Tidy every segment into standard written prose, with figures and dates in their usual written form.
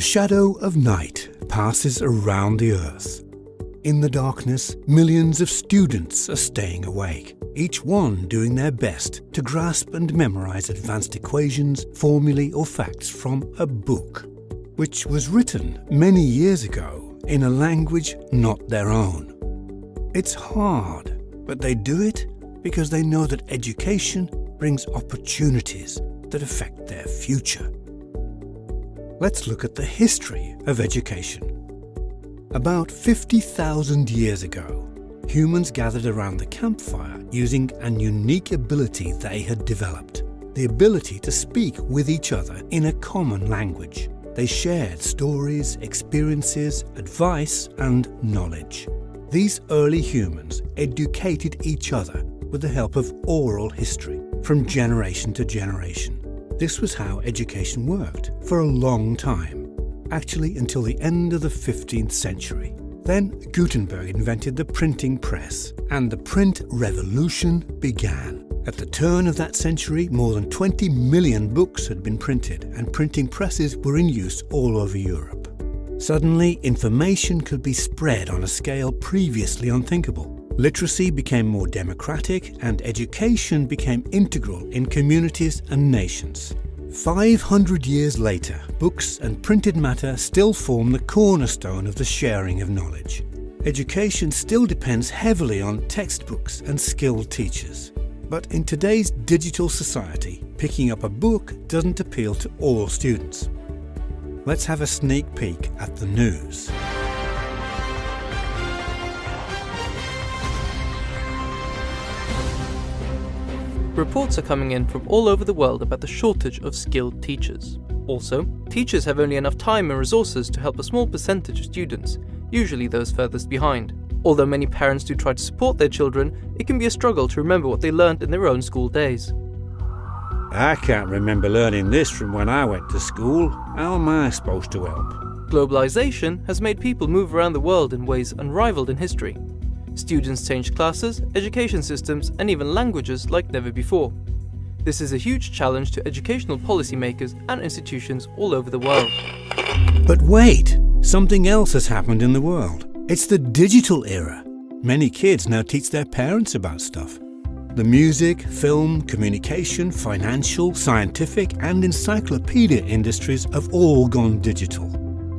shadow of night passes around the earth. In the darkness, millions of students are staying awake, each one doing their best to grasp and memorize advanced equations, formulae or facts from a book, which was written many years ago in a language not their own. It's hard, but they do it because they know that education brings opportunities that affect their future. Let's look at the history of education. About 50,000 years ago, humans gathered around the campfire using an unique ability they had developed, the ability to speak with each other in a common language. They shared stories, experiences, advice, and knowledge. These early humans educated each other with the help of oral history from generation to generation. This was how education worked for a long time, actually until the end of the 15th century. Then Gutenberg invented the printing press, and the print revolution began. At the turn of that century, more than 20 million books had been printed, and printing presses were in use all over Europe. Suddenly, information could be spread on a scale previously unthinkable. Literacy became more democratic, and education became integral in communities and nations. 500 years later, books and printed matter still form the cornerstone of the sharing of knowledge. Education still depends heavily on textbooks and skilled teachers. But in today's digital society, picking up a book doesn't appeal to all students. Let's have a sneak peek at the news. Reports are coming in from all over the world about the shortage of skilled teachers. Also, teachers have only enough time and resources to help a small percentage of students, usually those furthest behind. Although many parents do try to support their children, it can be a struggle to remember what they learned in their own school days. I can't remember learning this from when I went to school. How am I supposed to help? Globalization has made people move around the world in ways unrivaled in history. Students change classes, education systems, and even languages like never before. This is a huge challenge to educational policymakers and institutions all over the world. But wait, something else has happened in the world. It's the digital era. Many kids now teach their parents about stuff. The music, film, communication, financial, scientific, and encyclopedia industries have all gone digital.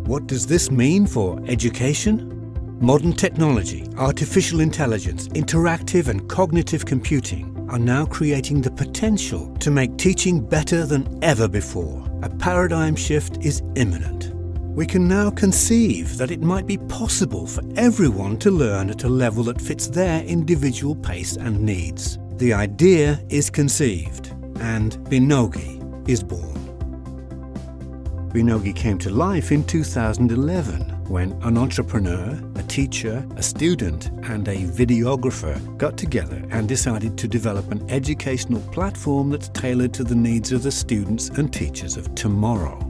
What does this mean for education? Modern technology, artificial intelligence, interactive and cognitive computing are now creating the potential to make teaching better than ever before. A paradigm shift is imminent. We can now conceive that it might be possible for everyone to learn at a level that fits their individual pace and needs. The idea is conceived, and Binogi is born. Binogi came to life in 2011 when an entrepreneur, a teacher, a student, and a videographer got together and decided to develop an educational platform that's tailored to the needs of the students and teachers of tomorrow.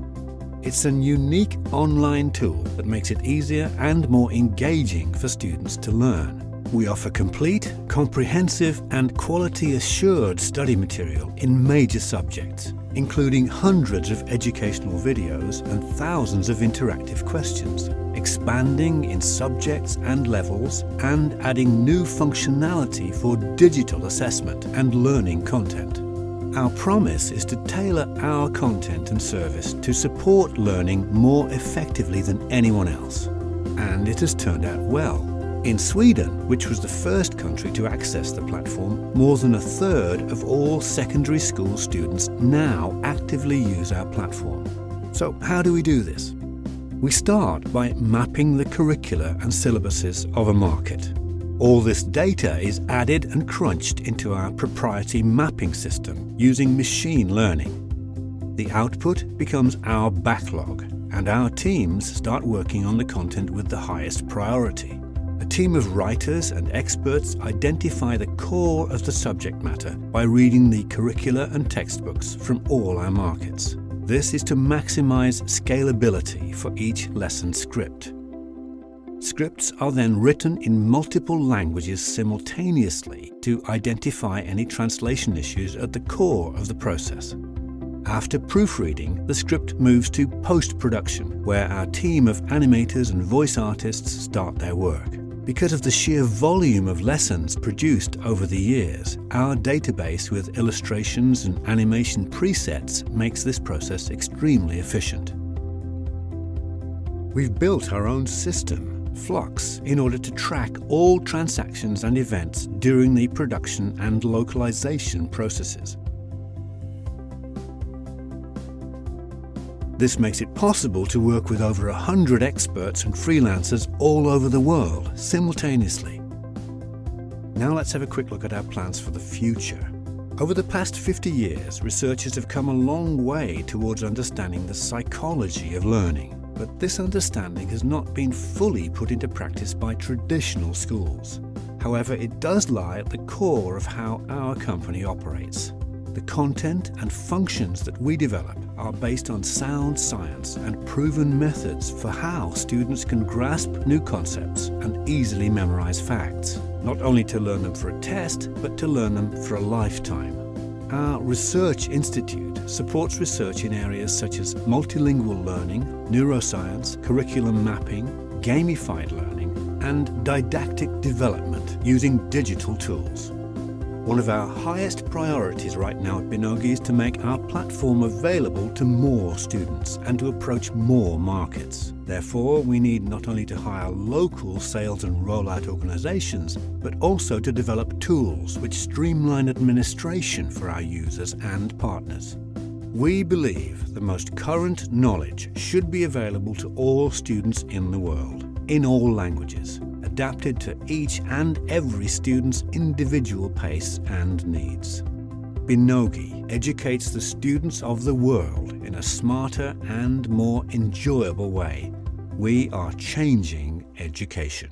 It's a unique online tool that makes it easier and more engaging for students to learn. We offer complete, comprehensive, and quality-assured study material in major subjects, including hundreds of educational videos and thousands of interactive questions, expanding in subjects and levels, and adding new functionality for digital assessment and learning content. Our promise is to tailor our content and service to support learning more effectively than anyone else. And it has turned out well. In Sweden, which was the first country to access the platform, more than a third of all secondary school students now actively use our platform. So how do we do this? We start by mapping the curricula and syllabuses of a market. All this data is added and crunched into our proprietary mapping system using machine learning. The output becomes our backlog, and our teams start working on the content with the highest priority. A team of writers and experts identify the core of the subject matter by reading the curricula and textbooks from all our markets. This is to maximize scalability for each lesson script. Scripts are then written in multiple languages simultaneously to identify any translation issues at the core of the process. After proofreading, the script moves to post-production, where our team of animators and voice artists start their work. Because of the sheer volume of lessons produced over the years, our database with illustrations and animation presets makes this process extremely efficient. We've built our own system, Flux, in order to track all transactions and events during the production and localization processes. This makes it possible to work with over 100 experts and freelancers all over the world simultaneously. Now let's have a quick look at our plans for the future. Over the past 50 years, researchers have come a long way towards understanding the psychology of learning, but this understanding has not been fully put into practice by traditional schools. However, it does lie at the core of how our company operates. The content and functions that we develop are based on sound science and proven methods for how students can grasp new concepts and easily memorize facts, not only to learn them for a test, but to learn them for a lifetime. Our Research Institute supports research in areas such as multilingual learning, neuroscience, curriculum mapping, gamified learning, and didactic development using digital tools. One of our highest priorities right now at Binogi is to make our platform available to more students and to approach more markets. Therefore, we need not only to hire local sales and rollout organizations, but also to develop tools which streamline administration for our users and partners. We believe the most current knowledge should be available to all students in the world, in all languages, adapted to each and every student's individual pace and needs. Binogi educates the students of the world in a smarter and more enjoyable way. We are changing education.